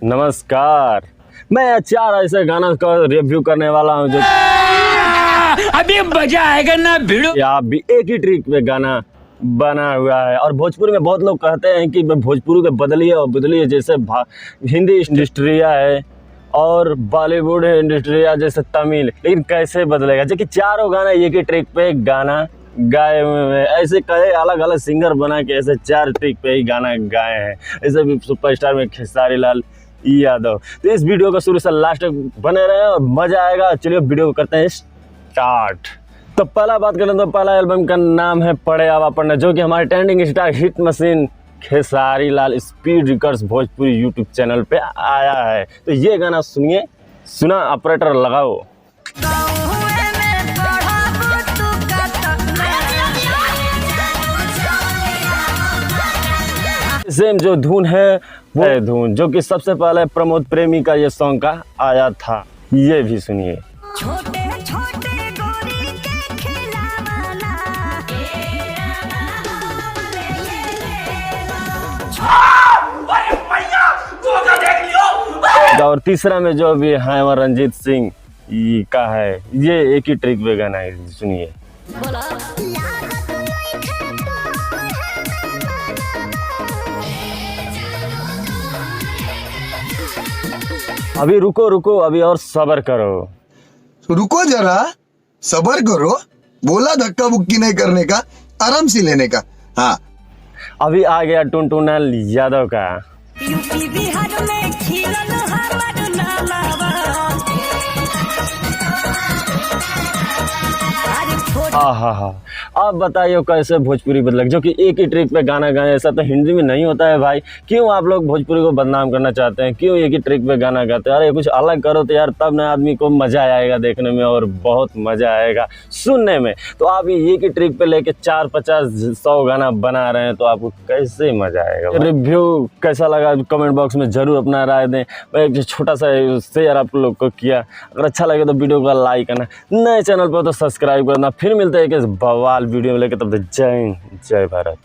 नमस्कार, मैं 4 ऐसे गाना का रिव्यू करने वाला हूँ जो अभी मजा आएगा ना भिड़ो। आप भी एक ही ट्रिक पे गाना बना हुआ है। और भोजपुरी में बहुत लोग कहते हैं कि भोजपुरी के बदलिए और बदलिए, जैसे हिंदी इंडस्ट्रिया है और बॉलीवुड इंडस्ट्रिया जैसे तमिल, लेकिन कैसे बदलेगा जबकि चारों गाना एक ही ट्रिक पे गाना गाए हुए हैं। ऐसे कई अलग अलग सिंगर बना के ऐसे 4 ट्रिक पे ही गाना गाए हैं। ऐसे भी सुपरस्टार में खेसारी लाल यादव। तो इस वीडियो को शुरू से लास्ट तक बने रहे और मजा आएगा। चलिए वीडियो को करते हैं स्टार्ट। तो पहला बात करें तो पहला एल्बम का नाम है पढ़े आवा पढ़ना, जो कि हमारे trending star hit machine Khesari Lal speed records Bhojpuri YouTube channel पे आया है। तो ये गाना सुनिए, सुना ऑपरेटर लगाओ। सेम जो धुन है वो है धुन जो कि सबसे पहले प्रमोद प्रेमी का ये सॉन्ग का आया था। ये भी सुनिए। छोटे छोटे गोरी के खिलावाना और तीसरा में जो भी है वो रंजीत सिंह का है। ये एक ही ट्रिक पे गाना है, सुनिए। अभी रुको रुको, अभी और सब्र करो। रुको जरा, सब्र करो। बोला धक्का बुक्की नहीं करने का, आराम से लेने का। हाँ, अभी आ गया टुनटुनल यादव का। यूपी बिहार में खिलल हमर नालावा। आहा, अब बताइए कैसे भोजपुरी बदल, जो कि एक ही ट्रिक पे गाना गाए। ऐसा तो हिंदी में नहीं होता है भाई। क्यों आप लोग भोजपुरी को बदनाम करना चाहते हैं? क्यों एक ही ट्रिक पे गाना गाते हैं? अरे कुछ अलग करो तो यार, तब ना आदमी को मजा आएगा देखने में और बहुत मजा आएगा सुनने में। तो आप एक ही ट्रिक पे लेके 4, 50, 100 गाना बना रहे हैं, तो आपको कैसे मजा आएगा? रिव्यू कैसा लगा कमेंट बॉक्स में जरूर अपना राय दें। मैं एक छोटा सा शेयर आप लोग को किया। अगर अच्छा लगे तो वीडियो को लाइक करना, नए चैनल पर तो सब्सक्राइब करना। फिर मिलते हैं एक बवाल वीडियो में लेकर, तब तक जय हिंद, जय भारत।